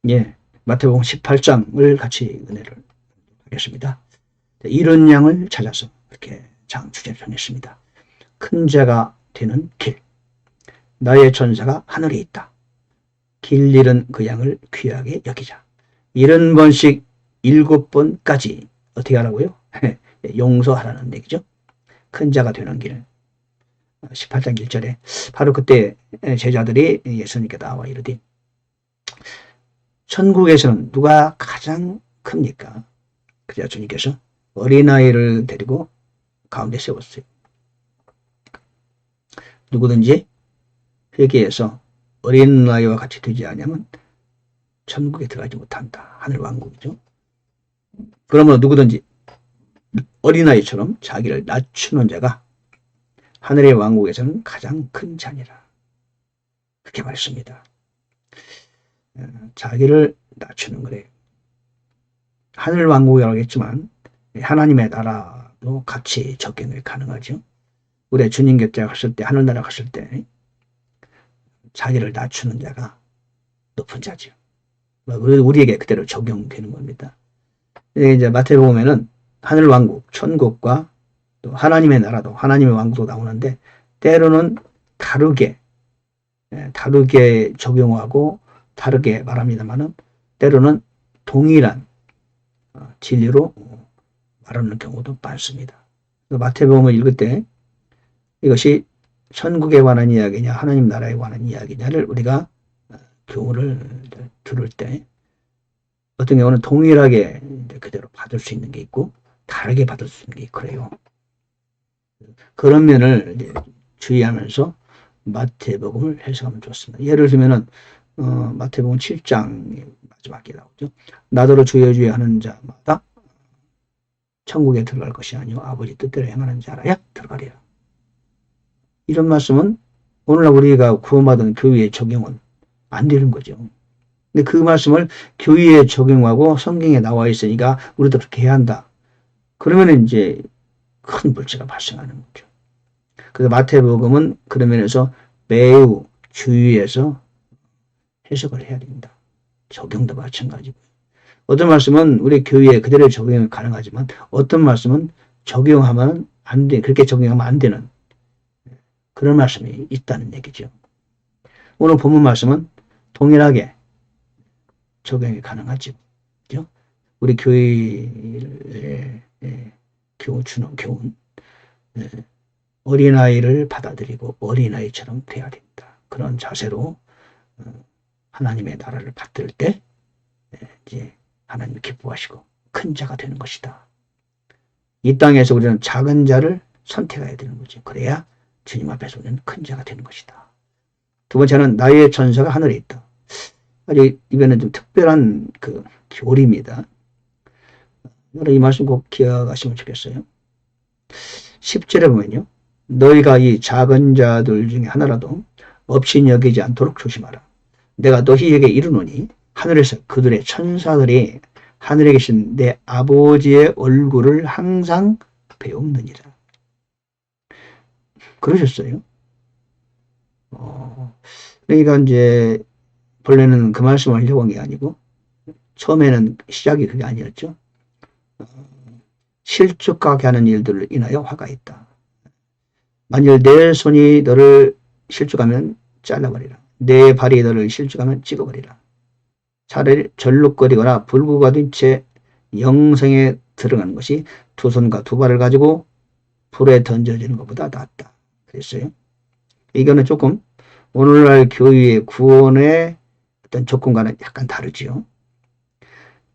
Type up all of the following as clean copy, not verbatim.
예, 마태복음 18장을 같이 은혜를 하겠습니다. 이런 양을 찾아서 이렇게 장 주제를 정했습니다. 큰 자가 되는 길. 나의 천사가 하늘에 있다. 길 잃은 그 양을 귀하게 여기자. 70번씩 7번까지 어떻게 하라고요? 용서하라는 얘기죠. 큰 자가 되는 길. 18장 1절에 바로 그때 제자들이 예수님께 나와 이르되 천국에서는 누가 가장 큽니까? 그래서 주님께서 어린아이를 데리고 가운데 세웠어요. 누구든지 회개해서 어린아이와 같이 되지 않으면 천국에 들어가지 못한다. 하늘 왕국이죠. 그러므로 누구든지 어린아이처럼 자기를 낮추는 자가 하늘의 왕국에서는 가장 큰 자니라. 그렇게 말했습니다. 자기를 낮추는 거래요. 하늘 왕국이라고 했지만 하나님의 나라도 같이 적용이 가능하죠. 우리 주님 곁에 갔을 때, 하늘나라 갔을 때 자기를 낮추는 자가 높은 자죠. 우리에게 그대로 적용되는 겁니다. 이제 마태복음에는 하늘 왕국, 천국과 또 하나님의 나라도, 하나님의 왕국도 나오는데 때로는 다르게 적용하고 다르게 말합니다만은 때로는 동일한 진리로 말하는 경우도 많습니다. 마태복음을 읽을 때 이것이 천국에 관한 이야기냐 하나님 나라에 관한 이야기냐를 우리가 교훈을 들을 때 어떤 경우는 동일하게 그대로 받을 수 있는 게 있고 다르게 받을 수 있는 게 그래요. 그런 면을 주의하면서 마태복음을 해석하면 좋습니다. 예를 들면은 마태복음 7장 마지막에 나오죠. 나더러 주여 주여 하는 자마다 천국에 들어갈 것이 아니요 아버지 뜻대로 행하는 자라야 들어가리라. 이런 말씀은 오늘날 우리가 구원받은 교회의 적용은 안 되는 거죠. 근데 그 말씀을 교회에 적용하고 성경에 나와 있으니까 우리도 그렇게 해야 한다. 그러면 이제 큰 문제가 발생하는 거죠. 그래서 마태복음은 그런 면에서 매우 주의해서 해석을 해야 됩니다. 적용도 마찬가지고. 어떤 말씀은 우리 교회에 그대로 적용이 가능하지만 어떤 말씀은 적용하면 안 돼. 그렇게 적용하면 안 되는 그런 말씀이 있다는 얘기죠. 오늘 본문 말씀은 동일하게 적용이 가능하죠. 그죠? 우리 교회의 교훈, 주는 교훈. 어린아이를 받아들이고 어린아이처럼 돼야 된다. 그런 자세로 하나님의 나라를 받들 때 이제 하나님 기뻐하시고 큰 자가 되는 것이다. 이 땅에서 우리는 작은 자를 선택해야 되는 거죠. 그래야 주님 앞에서 우리는 큰 자가 되는 것이다. 두 번째는 나의 천사가 하늘에 있다. 아주 이번엔 좀 특별한 그 교리입니다. 이 말씀 꼭 기억하시면 좋겠어요. 10절에 보면요. 너희가 이 작은 자들 중에 하나라도 없이 여기지 않도록 조심하라. 내가 너희에게 이르노니 하늘에서 그들의 천사들이 하늘에 계신 내 아버지의 얼굴을 항상 배우느니라. 그러셨어요. 그러니까 이제 본래는 그 말씀을 하려고 한 게 아니고 처음에는 시작이 그게 아니었죠. 실족하게 하는 일들을 인하여 화가 있다. 만일 내 손이 너를 실족하면 잘라버리라. 내 발이 너를 실족하면 찍어버리라. 차라리 절룩거리거나 불구가 된 채 영생에 들어가는 것이 두 손과 두 발을 가지고 불에 던져지는 것보다 낫다. 그랬어요. 이거는 조금 오늘날 교회의 구원의 어떤 조건과는 약간 다르지요.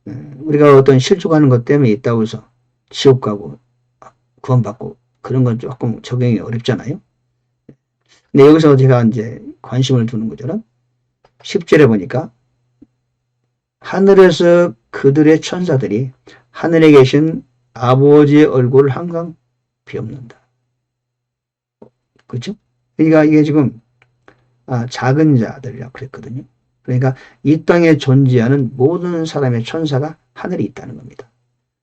우리가 어떤 실족하는 것 때문에 있다고 해서 지옥 가고 구원받고 그런 건 조금 적용이 어렵잖아요. 근데 여기서 제가 이제 관심을 두는 것처럼 10절에 보니까 하늘에서 그들의 천사들이 하늘에 계신 아버지의 얼굴을 항상 비옵는다. 그렇죠? 그러니까 이게 지금 작은 자들이라고 그랬거든요. 그러니까 이 땅에 존재하는 모든 사람의 천사가 하늘에 있다는 겁니다.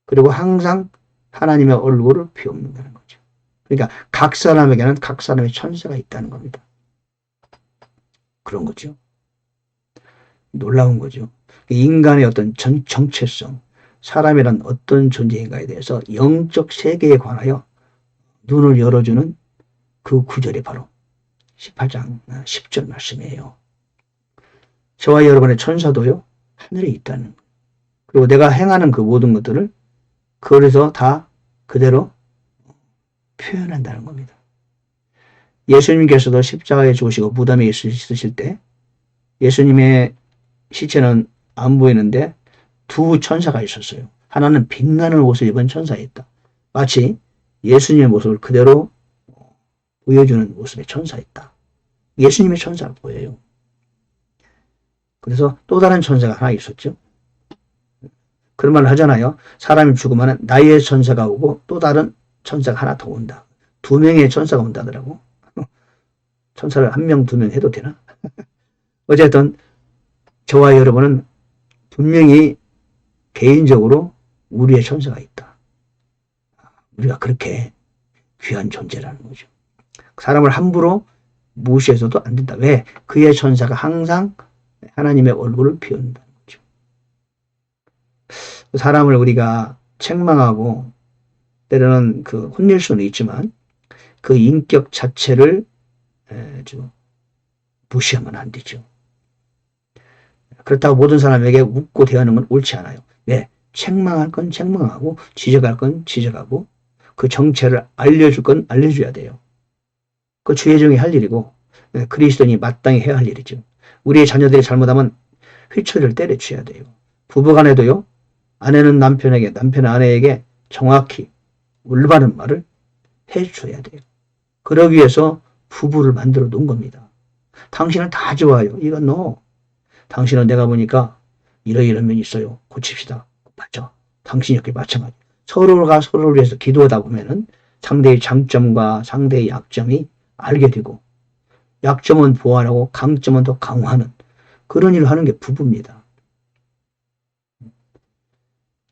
그리고 항상 하나님의 얼굴을 비옵는다는 거죠. 그러니까 각 사람에게는 각 사람의 천사가 있다는 겁니다. 그런 거죠. 놀라운 거죠. 인간의 어떤 정체성, 사람이란 어떤 존재인가에 대해서 영적 세계에 관하여 눈을 열어주는 그 구절이 바로 18장 10절 말씀이에요. 저와 여러분의 천사도요, 하늘에 있다는. 그리고 내가 행하는 그 모든 것들을 그래서 다 그대로 표현한다는 겁니다. 예수님께서도 십자가에 죽으시고 무덤에 있으실 때 예수님의 시체는 안 보이는데 두 천사가 있었어요. 하나는 빛나는 옷을 입은 천사였다. 마치 예수님의 모습을 그대로 보여주는 모습의 천사였다. 예수님의 천사가 보여요. 그래서 또 다른 천사가 하나 있었죠. 그런 말을 하잖아요. 사람이 죽으면 나의 천사가 오고 또 다른 천사가 하나 더 온다. 두 명의 천사가 온다더라고. 천사를 한 명, 두 명 해도 되나? 어쨌든 저와 여러분은 분명히 개인적으로 우리의 천사가 있다. 우리가 그렇게 귀한 존재라는 거죠. 사람을 함부로 무시해서도 안 된다. 왜? 그의 천사가 항상 하나님의 얼굴을 비운다는 거죠. 사람을 우리가 책망하고 때로는 혼낼 수는 있지만 그 인격 자체를 무시하면 안 되죠. 그렇다고 모든 사람에게 웃고 대하는 건 옳지 않아요. 네, 책망할 건 책망하고 지적할 건 지적하고 그 정체를 알려줄 건 알려줘야 돼요. 그 주의 종이 할 일이고 그리스도인이 마땅히 해야 할 일이죠. 우리의 자녀들이 잘못하면 휘처리를 때려쳐야 돼요. 부부간에도요. 아내는 남편에게, 남편은 아내에게 정확히 올바른 말을 해줘야 돼요. 그러기 위해서 부부를 만들어 놓은 겁니다. 당신은 다 좋아요. 이건 너. 당신은 내가 보니까 이런 면이 있어요. 고칩시다. 맞죠? 당신이 이렇게 마찬가지. 서로가 서로를 위해서 기도하다 보면은 상대의 장점과 상대의 약점이 알게 되고 약점은 보완하고 강점은 더 강화하는 그런 일을 하는 게 부부입니다.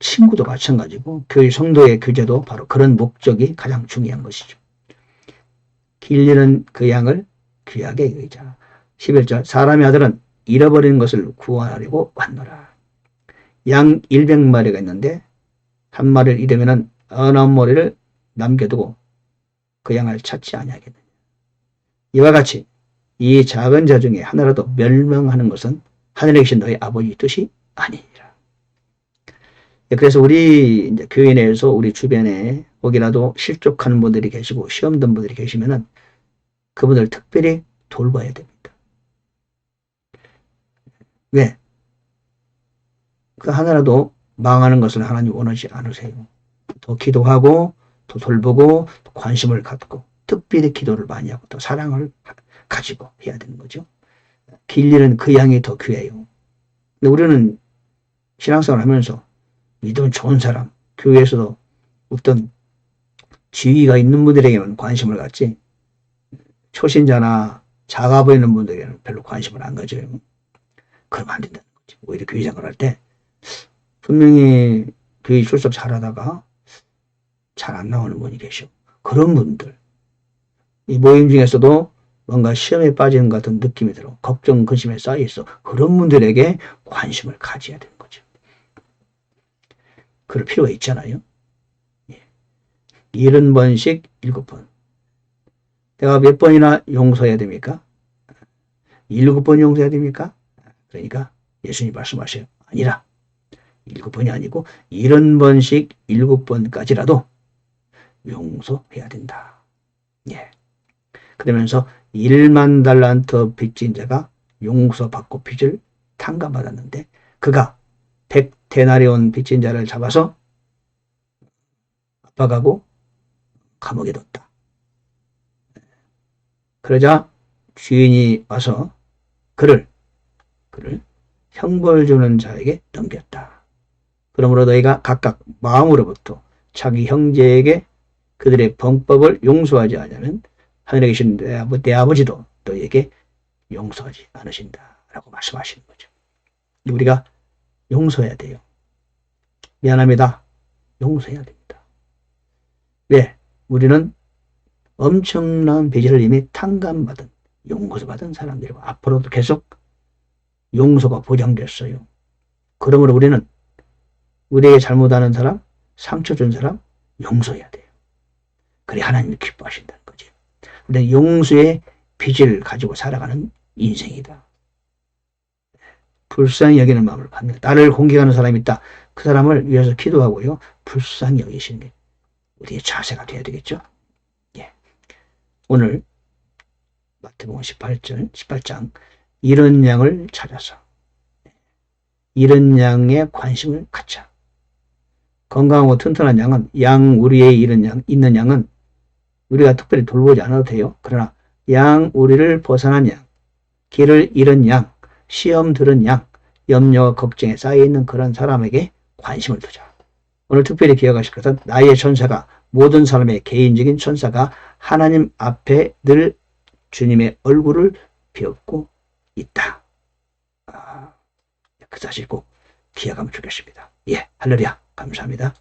친구도 마찬가지고 교회 성도의 교제도 바로 그런 목적이 가장 중요한 것이죠. 길리는 그 양을 귀하게 여기자. 11절 사람의 아들은 잃어버린 것을 구원하려고 왔노라. 양 100마리가 있는데 한 마리를 잃으면 99마리를 남겨두고 그 양을 찾지 아니하겠느냐. 이와 같이 이 작은 자 중에 하나라도 멸망하는 것은 하늘에 계신 너희 아버지 뜻이 아니니라. 그래서 우리 이제 교회 내에서 우리 주변에 혹이라도 실족하는 분들이 계시고 시험 든 분들이 계시면은 그분들 특별히 돌봐야 됩니다. 왜? 그 하나라도 망하는 것을 하나님 원하지 않으세요. 더 기도하고 더 돌보고 더 관심을 갖고 특별히 기도를 많이 하고 더 사랑을 가지고 해야 되는 거죠. 길리는 그 양이 더 귀해요. 근데 우리는 신앙생활을 하면서 믿음 좋은 사람, 교회에서도 어떤 지위가 있는 분들에게만 관심을 갖지 초신자나 작아 보이는 분들에게는 별로 관심을 안 가져요. 그러면 안 된다는 거지. 오히려 교회 생활할 때 분명히 교회 출석 잘하다가 잘 안 나오는 분이 계셔. 그런 분들 이 모임 중에서도 뭔가 시험에 빠지는 것 같은 느낌이 들어. 걱정, 근심에 쌓여 있어. 그런 분들에게 관심을 가져야 되는 거죠. 그럴 필요가 있잖아요. 70번씩 7번. 내가 몇 번이나 용서해야 됩니까? 7번 용서해야 됩니까? 그러니까 예수님 말씀하세요. 아니라 7번이 아니고 70번씩 7번까지라도 용서해야 된다. 예. 그러면서 1만 달란트 빚진 자가 용서받고 빚을 탕감받았는데 그가 100데나리온 빚진 자를 잡아서 압박하고 감옥에 뒀다. 그러자 주인이 와서 그를 형벌 주는 자에게 넘겼다. 그러므로 너희가 각각 마음으로부터 자기 형제에게 그들의 범법을 용서하지 않으면 하늘에 계신 내 아버지도 너희에게 용서하지 않으신다. 라고 말씀하시는 거죠. 우리가 용서해야 돼요. 미안합니다. 용서해야 됩니다. 왜? 우리는 엄청난 빚을 이미 탕감받은, 용서받은 사람들이고 앞으로도 계속 용서가 보장됐어요. 그러므로 우리는 우리에게 잘못하는 사람, 상처 준 사람 용서해야 돼요. 그래 하나님이 기뻐하신다는 거지. 우리는 용서의 빚을 가지고 살아가는 인생이다. 불쌍히 여기는 마음을 갖는, 나를 공격하는 사람이 있다. 그 사람을 위해서 기도하고요. 불쌍히 여기시는 게 우리의 자세가 되어야 되겠죠. 예. 오늘 마태복음 18장 이런 양을 찾아서 이런 양에 관심을 갖자. 건강하고 튼튼한 양은 우리의 있는 양은 우리가 특별히 돌보지 않아도 돼요. 그러나 우리를 벗어난 양, 길을 잃은 양, 시험 들은 양, 염려와 걱정에 쌓여있는 그런 사람에게 관심을 두자. 오늘 특별히 기억하실 것은 나의 천사가, 모든 사람의 개인적인 천사가 하나님 앞에 늘 주님의 얼굴을 비웃고 있다. 그 사실 꼭 기억하면 좋겠습니다. 예, 할렐루야. 감사합니다.